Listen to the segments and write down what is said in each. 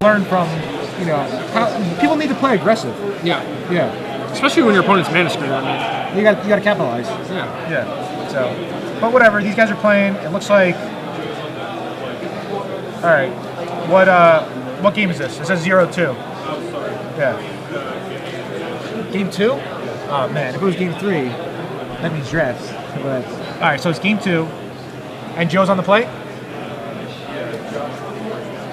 learn from, you know, people need to play aggressive. Yeah. Yeah. Especially when your opponent's mana screen. I mean, you got to capitalize. Yeah. Yeah. So, but whatever. These guys are playing. It looks like. All right. What game is this? It says 0-2. Yeah. Game 2? Oh man, if it was game 3, that means drafts. But all right, so it's game 2, and Joe's on the plate.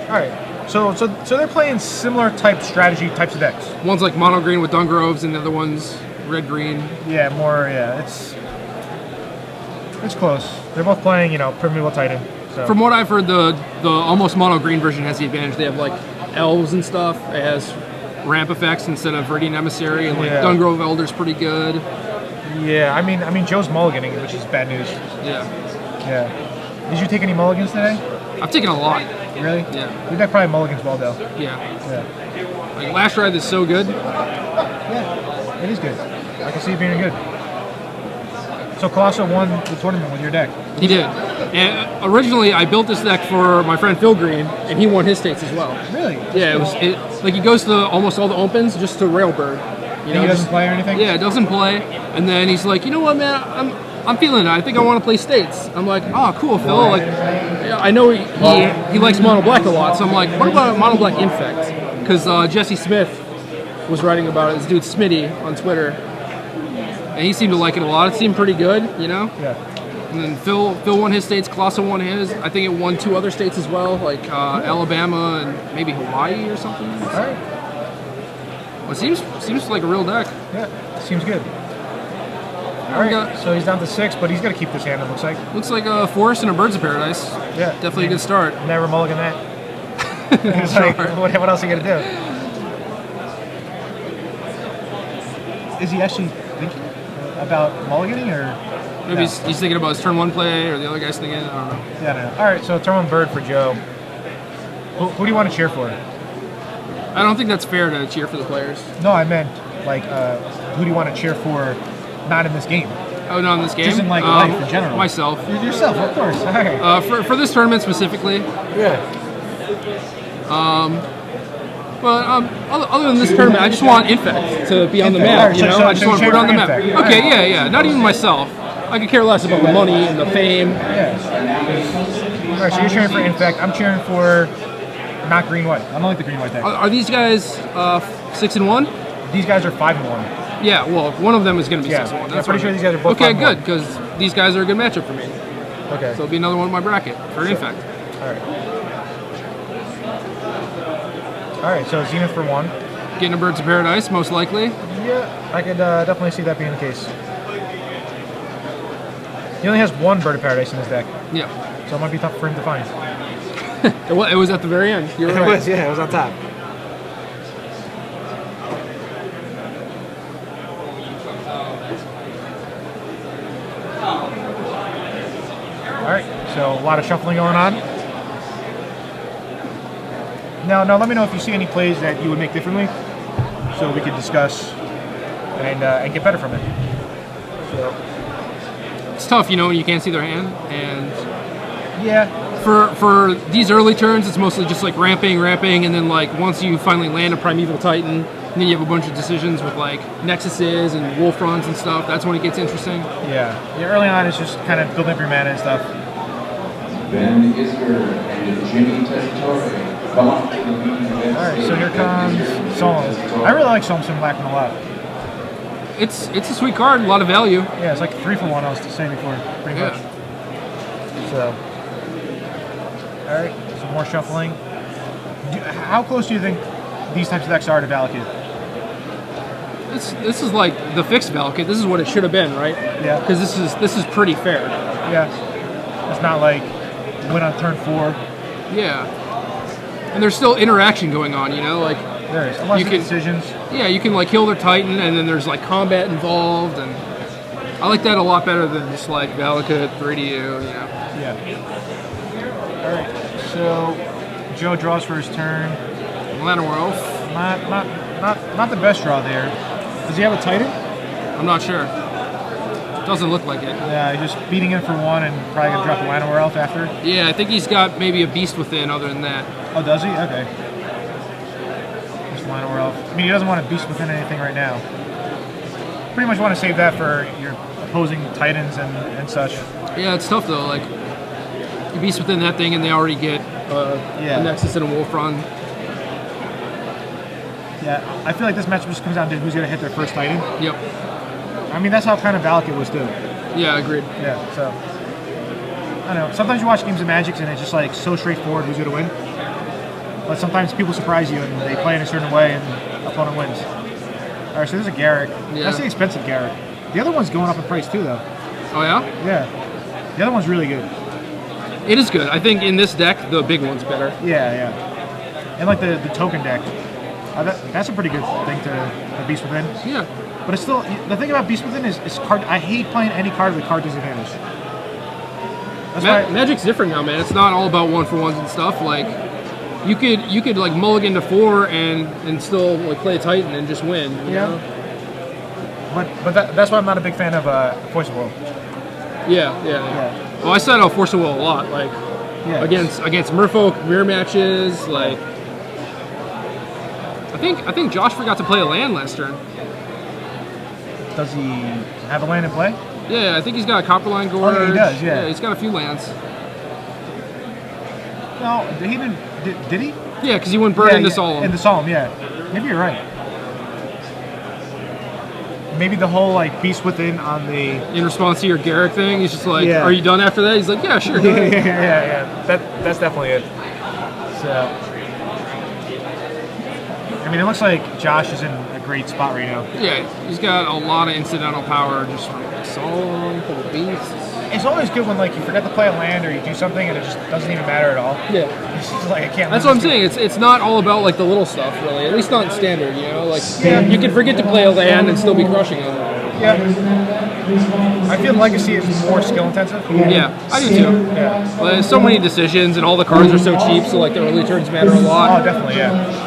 All right. So they're playing similar strategy types of decks. One's like mono green with Dungroves, and the other one's red green. Yeah, more. Yeah, it's close. They're both playing, you know, Primeval Titan. So. From what I've heard, the almost mono green version has the advantage. They have like elves and stuff. It has ramp effects instead of Viridian Emissary, and like Dungrove Elder's pretty good. Yeah, I mean Joe's mulliganing, which is bad news. Yeah. Yeah. Did you take any mulligans today? I've taken a lot. Really? Yeah. Your deck probably mulligans well, though. Yeah. Yeah. Like, Lash Ride is so good. Yeah, it is good. I can see it being good. So Colosso won the tournament with your deck. He did. And originally, I built this deck for my friend Phil Green, and he won his states as well. Really? Yeah, like he goes to almost all the opens just to Railbird. You know, he doesn't play or anything? Yeah, doesn't play. And then he's like, you know what, man, I'm feeling it. I think I want to play states. I'm like, oh, cool, Phil. Like, I know he likes mono black a lot, so I'm like, what about mono black Infect? Because Jesse Smith was writing about it. This dude Smitty on Twitter, and he seemed to like it a lot. It seemed pretty good, you know. Yeah. And then Phil won his states. Colosso won his. I think it won 2 other states as well, like Alabama and maybe Hawaii or something. All right. Well, it seems like a real deck. Yeah, seems good. All right, so he's down to 6, but he's got to keep this hand, it looks like. Looks like a Forest and a Birds of Paradise. Yeah. Definitely a good start. Never mulligan that. It's like, what else are you going to do? Is he actually thinking about mulliganing, or...? Maybe he's thinking about his turn 1 play, or the other guy's thinking, I don't know. Yeah, no. All right, so turn 1 bird for Joe. Who do you want to cheer for? I don't think that's fair to cheer for the players. No, I meant, like, who do you want to cheer for not in this game? Oh, not in this game? Just in, like, life in general. Myself. Yourself, of course. All right. For this tournament specifically. Yeah. Other than this tournament, I just want Infect to be on the map, you know? I just want to put it on the map. Okay, yeah. Not even myself. I could care less about the money and the fame. Yeah. All right, so you're cheering for Infect. I'm cheering for not green-white. I don't like the green-white deck. Are these guys 6-1? These guys are 5-1. Yeah, well, one of them is going to be 6-1. I'm pretty sure these guys are both 5-1. Okay, good, because these guys are a good matchup for me. Okay. So it'll be another one in my bracket for Infect. All right. All right, so Zenith for 1. Getting a Birds of Paradise, most likely. Yeah, I could definitely see that being the case. He only has 1 Bird of Paradise in his deck. Yeah. So it might be tough for him to find. It was at the very end. You're right. It was, yeah, it was on top. All right, so a lot of shuffling going on. Now let me know if you see any plays that you would make differently, so we could discuss and get better from it. So. It's tough, you know, when you can't see their hand, and yeah. For these early turns, it's mostly just like ramping, and then like once you finally land a Primeval Titan, and then you have a bunch of decisions with like Nexuses and Wolf Runs and stuff. That's when it gets interesting. Yeah, early on it's just kind of building up your mana and stuff. Ben Isker and Jimmy Tessitore. Alright, so here comes Solemn. I really like Solemn Black a lot. It's a sweet card, a lot of value. Yeah, it's like 3 for 1, I was saying before, pretty much. So, alright, some more shuffling. How close do you think these types of decks are to Valakut? This is like the fixed Valakut. This is what it should have been, right? Yeah. Because this is pretty fair. Yeah. It's not like win on turn 4. Yeah. And there's still interaction going on, you know, like there is. Lots of decisions. Yeah, you can like kill their Titan, and then there's like combat involved, and I like that a lot better than just like Valakut, Viridian, you know. Yeah. All right. So Joe draws for his turn. Llanowar Not the best draw there. Does he have a Titan? I'm not sure. Doesn't look like it. Yeah, he's just beating in for 1 and probably gonna drop a Llanowar Elf after. Yeah, I think he's got maybe a Beast Within other than that. Oh, does he? Okay. Lionel Elf. I mean, he doesn't want to beast within anything right now. Pretty much want to save that for your opposing Titans and such. Yeah, it's tough though. Like, you beast within that thing, and they already get a Nexus and a Wolf Run. Yeah, I feel like this matchup just comes down to who's going to hit their first Titan. Yep. I mean, that's how kind of Valak it was too. Yeah, agreed. Yeah, so I don't know. Sometimes you watch games of Magic and it's just like so straightforward who's going to win. But sometimes people surprise you and they play in a certain way and the opponent wins. All right, so there's a Garrick. Yeah. That's the expensive Garrick. The other one's going up in price too, though. Oh yeah? Yeah. The other one's really good. It is good. I think in this deck, the big one's better. Yeah. And like the token deck. That's a pretty good thing to Beast Within. Yeah. But it's still, the thing about Beast Within is card. I hate playing any card with card disadvantage. That's why Magic's different now, man. It's not all about 1-for-1s and stuff. Like, you could like mulligan to 4 and still like play a Titan and just win. You know? But that's why I'm not a big fan of Force of Will. Yeah. Well, I sat out Force of Will a lot, like against Merfolk mirror matches. Like, I think Josh forgot to play a land last turn. Does he have a land in play? Yeah, I think he's got a Copperline Gorge. Oh, yeah, he does. Yeah, he's got a few lands. No, he didn't. Did he? Yeah, because he went Bird into Solemn. Into Solemn, yeah. Maybe you're right. Maybe the whole like Beast Within on the in response to your Garrick thing, he's just like, "Are you done after that?" He's like, "Yeah, sure." Yeah. That's definitely it. So, I mean, it looks like Josh is in a great spot right now. Yeah, he's got a lot of incidental power just from Solemn, couple beasts. It's always good when like you forget to play a land or you do something and it just doesn't even matter at all. Yeah, it's just like I can't. That's what I'm saying. It's not all about like the little stuff, really. At least not in standard, you know. Like you can forget to play a land and still be crushing them. Yeah. I feel Legacy is more skill intensive. Yeah, I do too. Yeah. But there's so many decisions and all the cards are so cheap, so like the early turns matter a lot. Oh, definitely, yeah.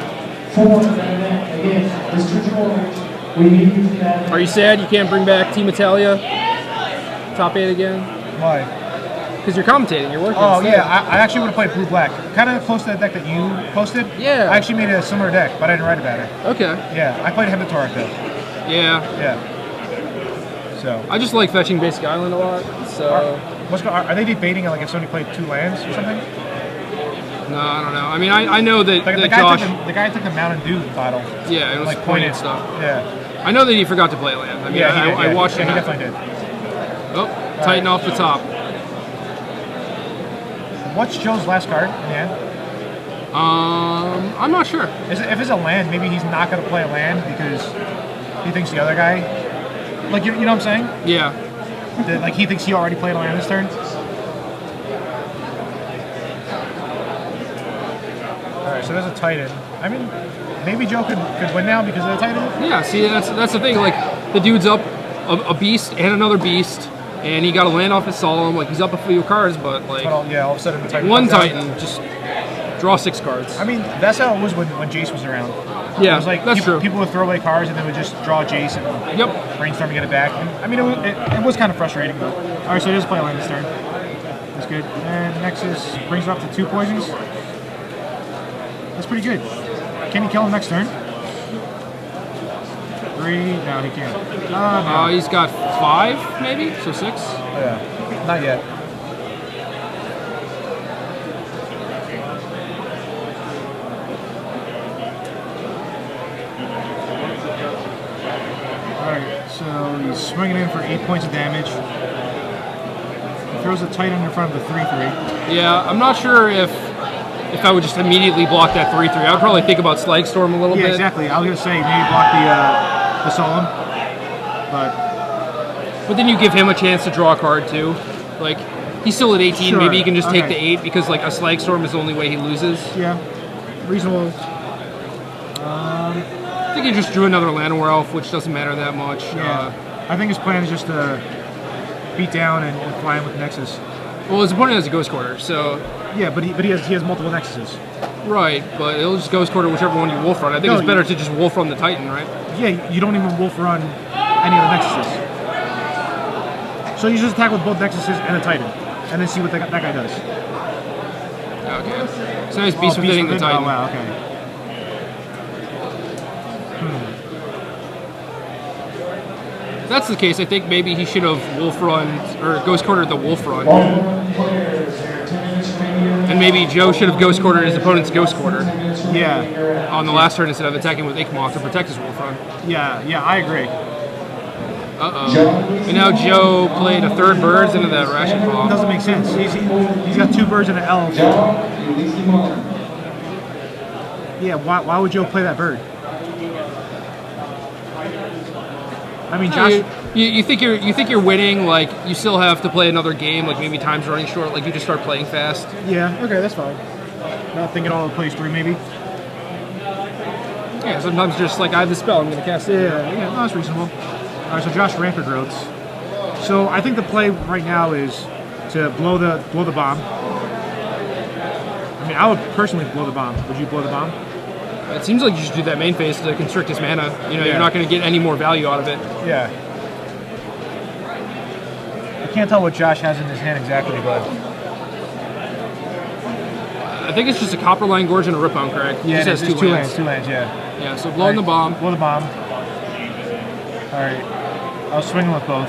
Are you sad you can't bring back Team Italia? Top 8 again? Why? Because you're commentating, you're working. Oh, yeah, I actually would have played Blue-Black. Kind of close to the deck that you posted. Yeah. I actually made a similar deck, but I didn't write about it. Okay. Yeah, I played Heptatoric, though. Yeah. So. I just like fetching Basic Island a lot, so... Are they debating like if somebody played 2 lands or something? No, I don't know. I mean, I know that, the guy took the Mountain Dew bottle. Yeah, it was like pointed stuff. Yeah. I know that he forgot to play land. I mean, I watched him. He definitely did. Oh, Titan off the top. What's Joe's last card in the end? I'm not sure. If it's a land, maybe he's not going to play a land because he thinks the other guy... Like, you know what I'm saying? Yeah. Like, he thinks he already played a land this turn. Alright, so there's a Titan. I mean, maybe Joe could win now because of the Titan? Yeah, see, that's the thing. Like, the dude's up a beast and another beast, and he got a land off his Solemn. Like, he's up a few cards, but, like... all of a sudden the Titan... One Titan, just draw 6 cards. I mean, that's how it was when Jace was around. Yeah, it was like that's true. People would throw away cards and then would just draw Jace and brainstorm to get it back. And, I mean, it was kind of frustrating, though. All right, so he does play a land this turn. That's good. And Nexus brings it up to 2 poisons. That's pretty good. Can he kill him next turn? 3? No, he can't. No. He's got 5, maybe? So 6? Yeah, not yet. So he's swinging in for 8 points of damage. He throws a Titan in front of the 3/3. Yeah, I'm not sure if I would just immediately block that 3/3. I would probably think about Slag Storm a little bit. Yeah, exactly. I was gonna say maybe block the Solemn, but then you give him a chance to draw a card too. Like, he's still at 18. Sure. Maybe he can just take the 8 because like a Slag Storm is the only way he loses. Yeah, reasonable. I think he just drew another Llanowar Elf, which doesn't matter that much. Yeah. I think his plan is just to beat down and fly in with Nexus. Well, his opponent has a Ghost Quarter, so... Yeah, but he has multiple Nexuses. Right, but it'll just Ghost Quarter whichever one you Wolf Run. I think it's better to just Wolf Run the Titan, right? Yeah, you don't even Wolf Run any of the Nexuses. So you just attack with both Nexuses and a Titan, and then see what that guy does. Okay. So now he's Beast Within the Titan. Oh, wow, okay. If that's the case, I think maybe he should have wolf run or ghost quartered the wolf run. And maybe Joe should have ghost quartered his opponent's ghost quarter. Yeah. On the last turn instead of attacking with Inkmoth to protect his wolf run. Yeah, I agree. Uh-oh. And now Joe played a third birds into that ration bomb. Doesn't make sense. He's got 2 birds and an elf. Yeah, why would Joe play that bird? I mean, Josh. You think you're winning? Like you still have to play another game. Like maybe time's running short. Like you just start playing fast. Yeah. Okay, that's fine. Not thinking all of plays 3 maybe. Yeah. Sometimes just like I have the spell, I'm gonna cast it. Yeah. No, that's reasonable. All right. So Josh Rampant Growths. So I think the play right now is to blow the bomb. I mean, I would personally blow the bomb. Would you blow the bomb? It seems like you should do that main phase to constrict his mana. You know, you're not going to get any more value out of it. Yeah. I can't tell what Josh has in his hand exactly, but I think it's just a Copperline Gorge and a Ripon, correct? Yeah, it just has 2 lands. 2 lands, yeah. Yeah, so blowing the bomb. Blow the bomb. All right. I'll swing him with both.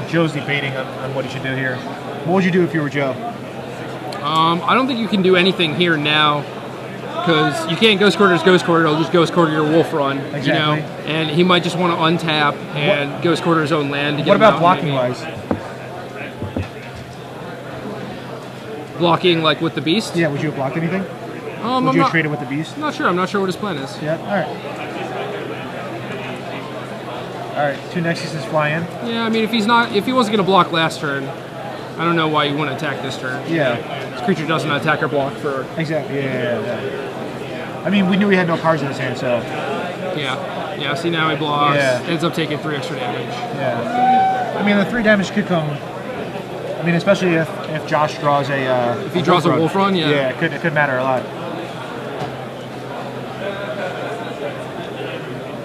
Joe's debating on what he should do here. What would you do if you were Joe? I don't think you can do anything here now because you can't ghost quarter his ghost quarter. It'll just ghost quarter your wolf run. Exactly. You know, and he might just want to untap and ghost quarter his own land. To get what about out, blocking wise? Blocking like with the beast? Yeah. Would you have blocked anything? Would you have traded with the beast? I'm not sure. I'm not sure what his plan is. Yeah. All right. All right, 2 Nexuses fly in. Yeah, I mean, if he wasn't going to block last turn, I don't know why you wouldn't attack this turn. Yeah. This creature doesn't attack or block for... Exactly, yeah. I mean, we knew he had no cards in his hand, so... Yeah, see now he blocks, ends up taking 3 extra damage. Yeah. I mean, the 3 damage could come... I mean, especially if Josh draws a... if he draws a wolf run, yeah. Yeah, it could matter a lot.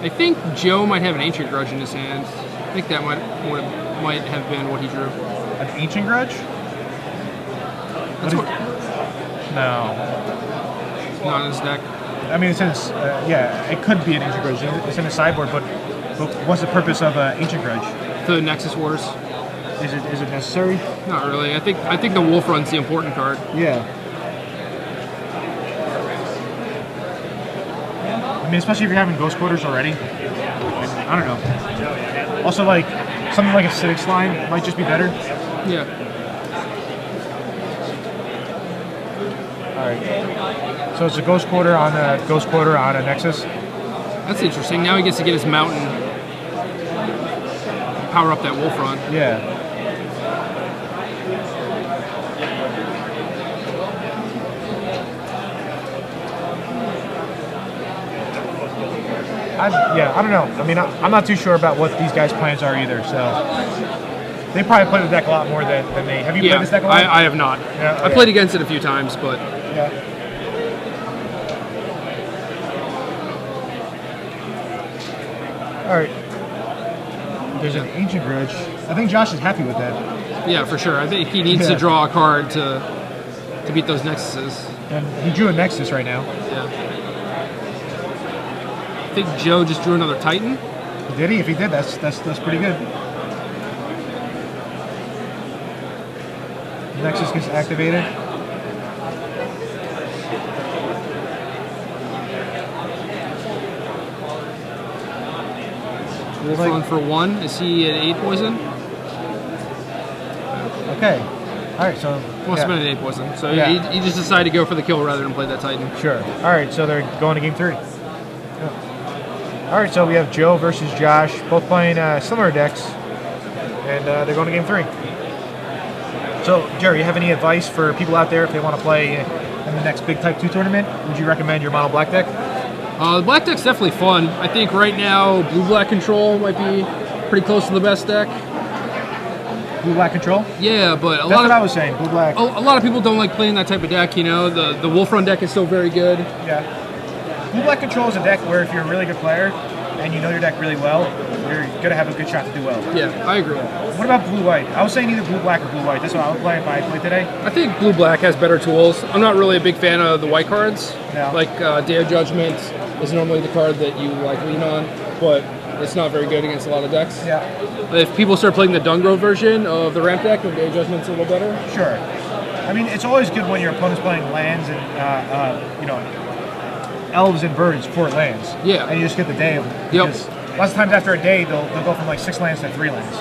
I think Joe might have an Ancient Grudge in his hand. I think that might have been what he drew. An Ancient Grudge? No. Not in his deck. I mean, it's in his, it could be an Ancient Grudge. It's in his sideboard, but what's the purpose of Ancient Grudge? The Nexus Wars. Is it necessary? Not really. I think the wolf run's the important card. Yeah. I mean, especially if you're having ghost quarters already. I don't know. Also, like, something like a Acidic Slime might just be better. Yeah. Alright. So it's a ghost quarter on a Nexus. That's interesting. Now he gets to get his mountain. Power up that wolf run. Yeah. I don't know. I mean, I'm not too sure about what these guys' plans are either, so... They probably play the deck a lot more than me. Have you played this deck a lot? I have not. Yeah, okay. I played against it a few times, but... Yeah. Alright. There's an Ancient Grudge. I think Josh is happy with that. Yeah, for sure. I think he needs to draw a card to beat those Nexuses. And he drew a Nexus right now. Yeah. I think Joe just drew another Titan. Did he? If he did, that's pretty good. Nexus gets activated. Wolf run for 1. Is he at 8 poison? Okay. Alright, so... Must have been at 8 poison. So he just decided to go for the kill rather than play that Titan. Sure. Alright, so they're going to game 3. Alright, so we have Joe versus Josh, both playing similar decks, and they're going to game 3. So, Jerry, you have any advice for people out there if they want to play in the next Big Type 2 tournament? Would you recommend your mono black deck? The black deck's definitely fun. I think right now blue-black control might be pretty close to the best deck. Blue-black control? Yeah, but That's what I was saying, blue-black. A lot of people don't like playing that type of deck, you know. The wolf run deck is still very good. Yeah. Blue-black control is a deck where if you're a really good player and you know your deck really well, you're gonna have a good shot to do well. Yeah, I agree. What about blue-white? I was saying either blue-black or blue-white. That's what I would play if I played today. I think blue-black has better tools. I'm not really a big fan of the white cards. No. Like Day of Judgment is normally the card that you like lean on, but it's not very good against a lot of decks. Yeah. If people start playing the Dungrove version of the ramp deck, then Day of Judgment's a little better. Sure. I mean, it's always good when your opponent's playing lands and elves and birds for lands. Yeah. And you just get the day of them. Because lots of times after a day, they'll go from like 6 lands to 3 lands.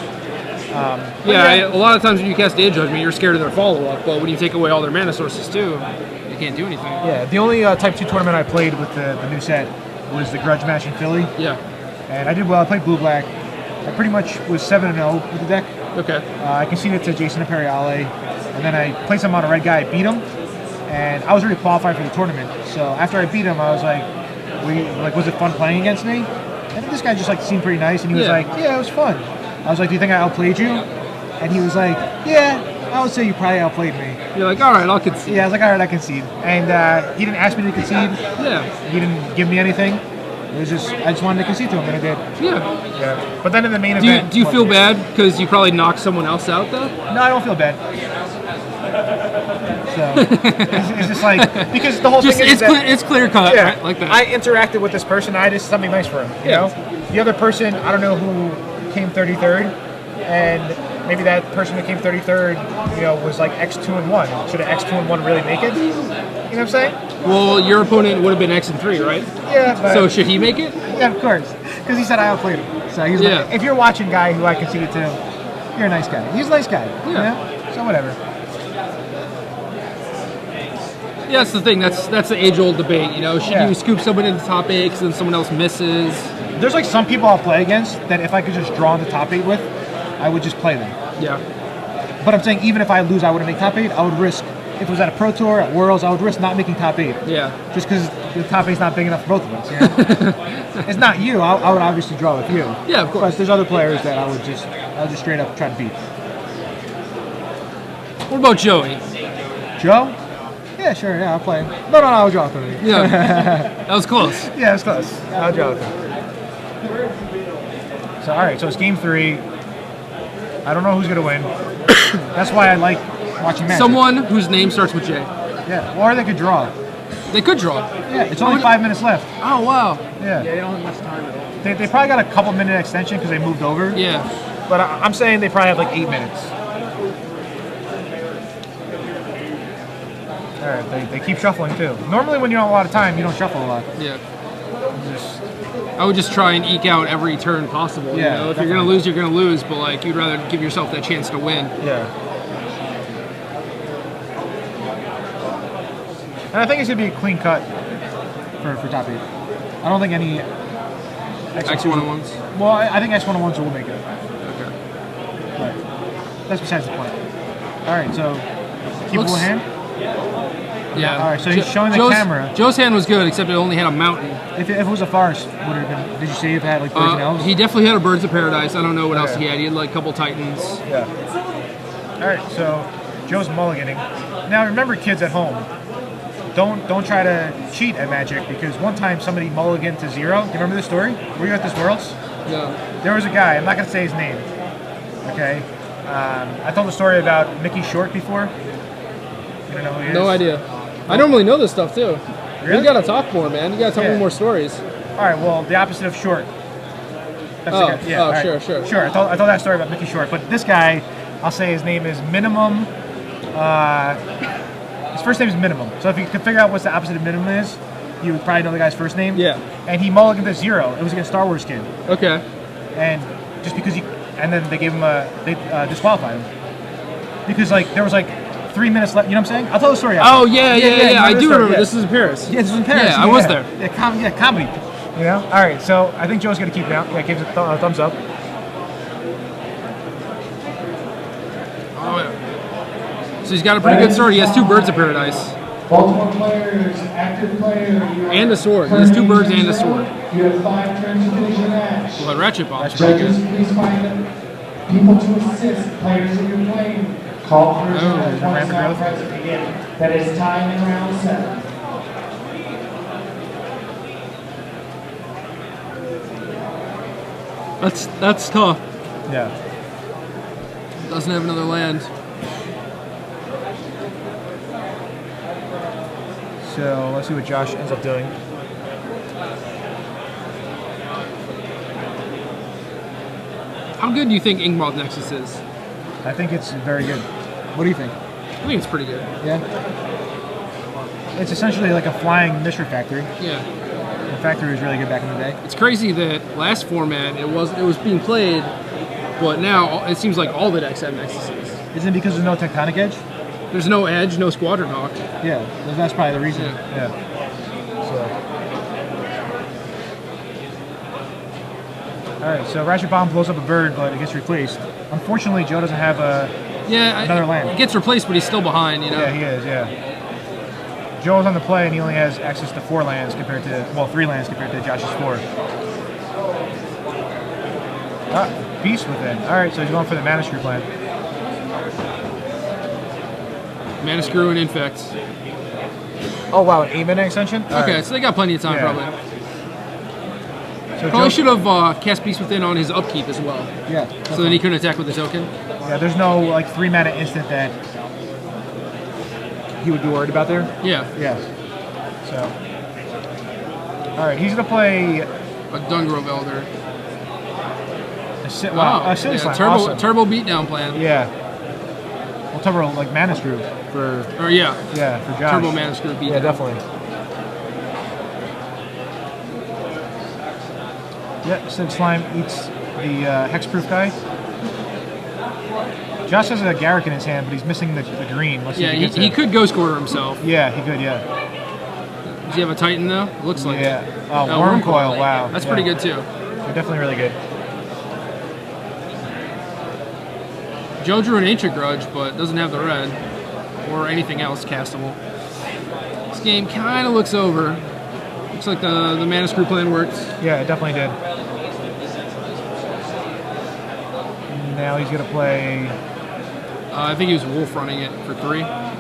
A lot of times when you cast Day of Judgment, you're scared of their follow-up, but when you take away all their mana sources too, you can't do anything. Yeah, the only Type 2 tournament I played with the new set was the Grudge match in Philly. Yeah. And I did well. I played blue-black. I pretty much was 7-0 with the deck. Okay. I conceded to Jason Imperiale, and then I played some on a red guy. I beat him, and I was already qualified for the tournament. So after I beat him, I was like, was it fun playing against me? And this guy just seemed pretty nice, and he was like, yeah, it was fun. I was like, do you think I outplayed you? And he was like, yeah, I would say you probably outplayed me. You're like, all right, I'll concede. Yeah, I was like, all right, I concede. And he didn't ask me to concede. Yeah. He didn't give me anything. It was just, I just wanted to concede to him, and I did. Yeah. But then in the main event... Do you feel bad because you probably knocked someone else out, though? No, I don't feel bad. So, it's just like, because the whole thing is it's clear cut, right? Like that. I interacted with this person, I did something nice for him, you know? The other person, I don't know who came 33rd, and maybe that person who came 33rd, was like X2 and 1. Should an X2 and 1 really make it? You know what I'm saying? Well, your opponent would have been X and 3, right? Yeah. But, so should he make it? Yeah, of course. Because he said I outplayed him. So he's like, if you're watching guy who I conceded to, you're a nice guy. He's a nice guy. Yeah. You know? So whatever. Yeah, that's the thing. That's the age-old debate. Should you scoop someone into top 8 and then someone else misses? There's some people I'll play against that if I could just draw into top 8 with, I would just play them. Yeah. But I'm saying even if I lose, I wouldn't make top 8. I would risk, if it was at a Pro Tour, at Worlds, I would risk not making top 8. Yeah. Just because the top 8's not big enough for both of us. You know? It's not you. I would obviously draw with you. Yeah, of course. But there's other players that I would just straight up try to beat. What about Joey? Joe? Yeah, sure. Yeah, I'll play him. No, I'll draw with him. Yeah. That was close. Yeah, it was close. I'll draw with him. So, all right. So it's game 3. I don't know who's going to win. That's why I like watching Magic. Someone whose name starts with J. Yeah, or they could draw. They could draw. Yeah, it's only 5 minutes left. Oh, wow. Yeah. They don't have much time at all. They probably got a couple-minute extension because they moved over. Yeah. But I'm saying they probably have 8 minutes. All right, they keep shuffling too. Normally when you don't have a lot of time, you don't shuffle a lot. Yeah. I would just try and eke out every turn possible. Yeah, If you're going to lose, you're going to lose, but you'd rather give yourself that chance to win. Yeah. And I think it's going to be a clean cut for top 8. I don't think any X101s? Well, I think X101s will make it. Okay. But that's besides the point. All right, so keepable hand? Yeah. All right, so he's showing the camera. Joe's hand was good, except it only had a mountain. If it was a forest, would it have been? Did you say it had birds and elves? He definitely had a Birds of Paradise. I don't know what else he had. He had a couple Titans. Yeah. All right, so Joe's mulliganing. Now remember, kids at home, don't try to cheat at Magic because one time somebody mulliganed to 0. Do you remember this story? Were you at this Worlds? No. There was a guy. I'm not gonna say his name. Okay. I told the story about Mickey Short before. You don't know who he is? No idea. I normally know this stuff too. Really? You gotta talk more, man. You gotta tell me more stories. All right. Well, the opposite of short. That's the guy. Yeah. All right. Sure. Sure. I told that story about Mickey Short, but this guy, I'll say his name is Minimum. His first name is Minimum. So if you could figure out what the opposite of Minimum is, you would probably know the guy's first name. Yeah. And he mulliganed to 0. It was against Star Wars Kid. Okay. And just because and then they gave him they disqualified him because there was 3 minutes left. You know what I'm saying? I'll tell the story. Oh yeah. I do remember. Yeah. This is in Paris. Yeah, this was in Paris. Yeah, I was there. Yeah, comedy. You know. All right, so I think Joe's gonna keep now. Yeah, gives a thumbs up. Oh yeah. So he's got a pretty good sword. He has 2 Birds of Paradise. Baltimore players, active player. And a sword. He has 2 birds and a sword. You have 5 turns to finish your match. Well, ratchet bomb. Judges, please find people to assist players that you're playing. Call for Rampant growth. That is time in round 7. That's tough. Yeah. Doesn't have another land. So let's see what Josh ends up doing. How good do you think Inkmoth Nexus is? I think it's very good. What do you think? I think it's pretty good. Yeah. It's essentially like a flying mystery factory. Yeah. The factory was really good back in the day. It's crazy that last format it was being played, but now it seems like all the decks have Nexuses. Isn't it because there's no tectonic edge? There's no edge, no Squadron Hawk. Yeah, that's probably the reason. Yeah. So. All right, so Ratchet Bomb blows up a bird, but it gets replaced. Unfortunately, Joe doesn't have another land. It gets replaced, but he's still behind. You know. Yeah, he is. Yeah. Joe's on the play, and he only has access to 4 lands compared to 3 lands compared to Josh's 4. Beast Within. All right, so he's going for the Mana Screw plan. Mana Screw and Infect. Oh wow, an 8-mana extension. Okay, so they got plenty of time probably. So Probably should have cast Beast Within on his upkeep as well. Yeah. So then he couldn't attack with the token. Yeah, there's no like 3-mana instant that he would be worried about there. Yeah. Yeah. So. All right, he's gonna play A Dungrove Elder. a silly slime. Awesome. Turbo beatdown plan. Yeah. Well, turbo like Mana Screw for. Or yeah. Yeah, for Josh. Turbo Mana Screw beatdown. Yeah, definitely. Yeah, Silk Slime eats the Hexproof guy. Josh has a Garrick in his hand, but he's missing the green. Let's see if he gets he it. could Ghost Quarter himself. Yeah, he could, yeah. Does he have a Titan though? Looks like Yeah. it. Oh, Worm Coil, wow. That's Yeah. pretty good too. They're definitely really good. Joe drew an Ancient Grudge, but doesn't have the red or anything else castable. This game kind of looks over. Looks like the Mana Screw plan worked. Yeah, it definitely did. Now he's going to play... I think he was Wolf running it for 3. Magic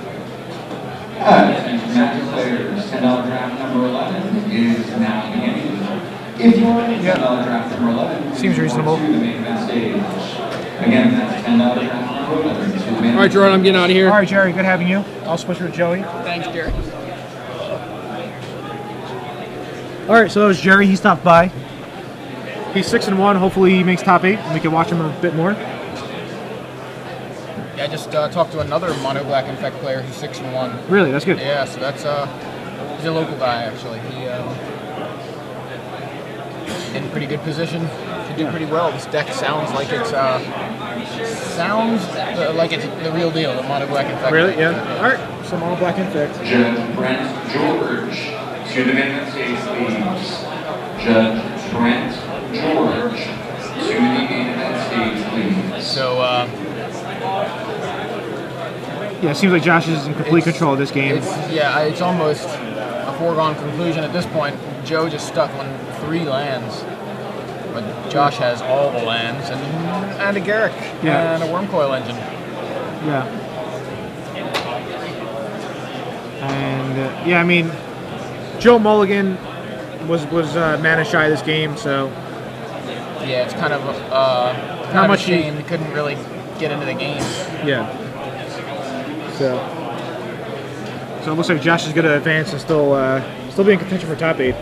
players, $10 draft number 11 is now beginning. If you want $10 draft number 11, seems reasonable. To the main event stage. Again, that's $10 draft number 11 to the main. All right, Gerard, I'm getting out of here. All right, Jerry, good having you. I'll switch with Joey. Thanks, Jerry. All right, so that was Jerry. He stopped by. He's 6-1. Hopefully he makes top 8, and we can watch him a bit more. Yeah, I just talked to another Mono Black Infect player who's 6-1. Really, that's good. Yeah, so that's he's a local guy actually. He in pretty good position to do pretty well. This deck sounds like it's the real deal, the Mono Black Infect. Really? Yeah. All right, so Mono Black Infect. Judge Brent George to the main event stage, please. Judge Brent George to the main event stage, please. So Yeah, it seems like Josh is in complete control of this game. it's almost a foregone conclusion at this point. Joe just stuck on 3 lands, but Josh has all the lands and a Garrick and a Worm Coil engine. Yeah. And yeah, I mean, Joe Mulligan was mana shy this game, so Yeah, it's kind of Not much a shame he couldn't really get into the game. yeah. So it looks like Josh is going to advance and still be in contention for top 8.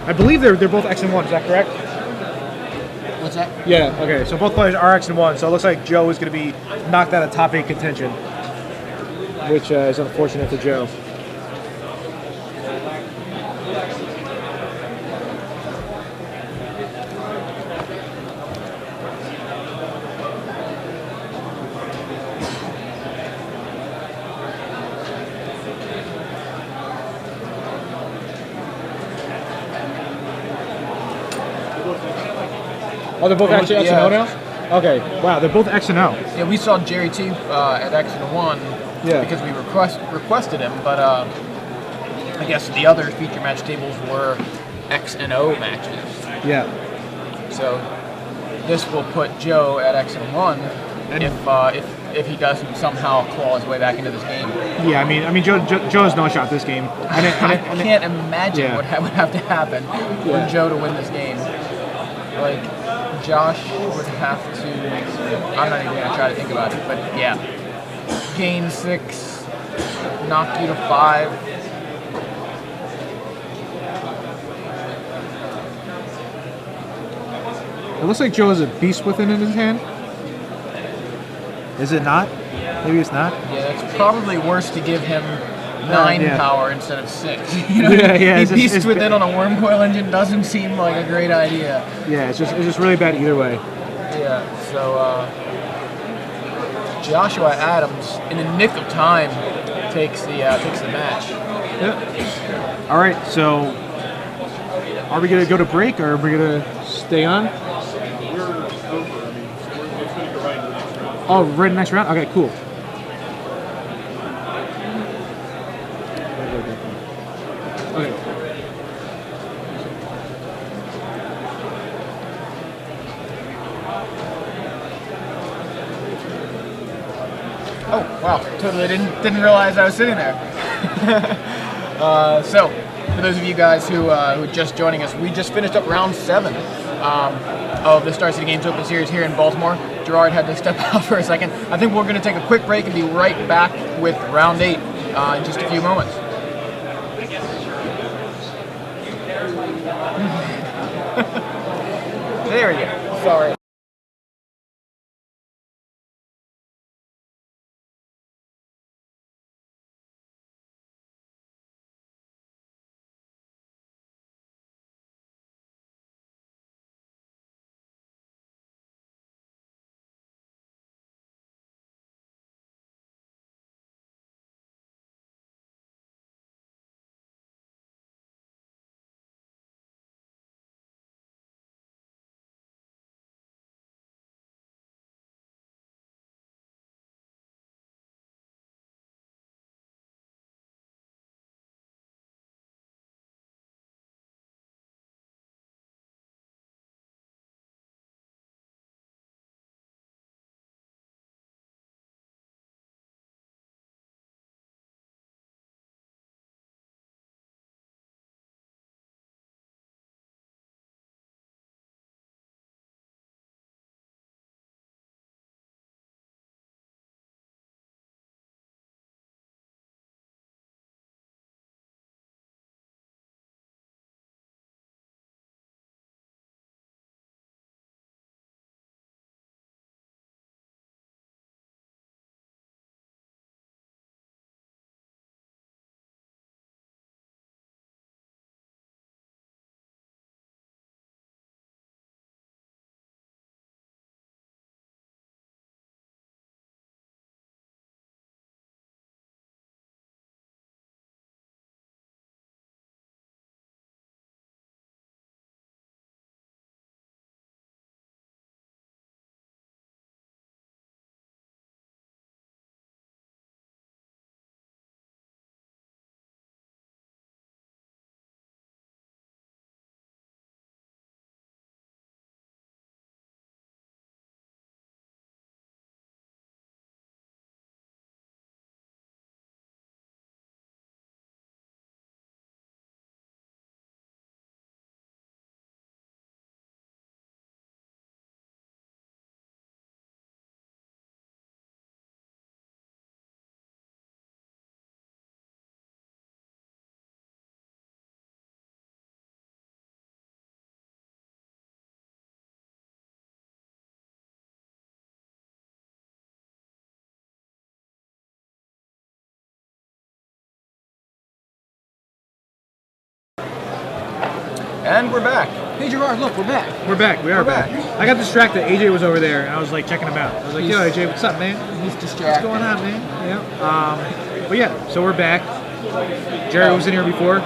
I believe they're both X and 1. Is that correct? What's that? Yeah. Okay. So both players are X and 1. So it looks like Joe is going to be knocked out of top 8 contention, which is unfortunate for Joe. Oh, they're both actually X and O now? Okay. Wow, they're both X and O. Yeah, we saw Jerry T at X and 1 because we requested him, but I guess the other feature match tables were X and O matches. Yeah. So this will put Joe at X and 1 if he doesn't somehow claw his way back into this game. Yeah, I mean, Joe has no shot this game. I can't imagine what would have to happen for Joe to win this game. Like, Josh would have to. I'm not even gonna try to think about it, but yeah, gain 6, knock you to 5. It looks like Joe has a beast within in his hand. Is it not? Maybe it's not. Yeah, it's probably worse to give him 9 yeah. power instead of 6. You know, Yeah. He beast within on a worm coil engine doesn't seem like a great idea. Yeah, it's just really bad either way. Yeah, so Joshua Adams, in the nick of time, takes the match. Yep. All right, so are we gonna go to break or are we gonna stay on? Oh, right in the next round? Okay, cool. Okay. Oh, wow, totally didn't realize I was sitting there. So, for those of you guys who are just joining us, we just finished up round 7 of the Star City Games Open Series here in Baltimore. Gerard had to step out for a second. I think we're going to take a quick break and be right back with round 8 in just a few moments. There we go. Sorry. And we're back. Hey Gerard, look, we're back. We're back. We are back. I got distracted. AJ was over there, and I was like checking him out. I was like, "Yo, AJ, what's up, man? He's distracted. What's going on, man?" Yeah. But yeah, so we're back. Jerry was in here before.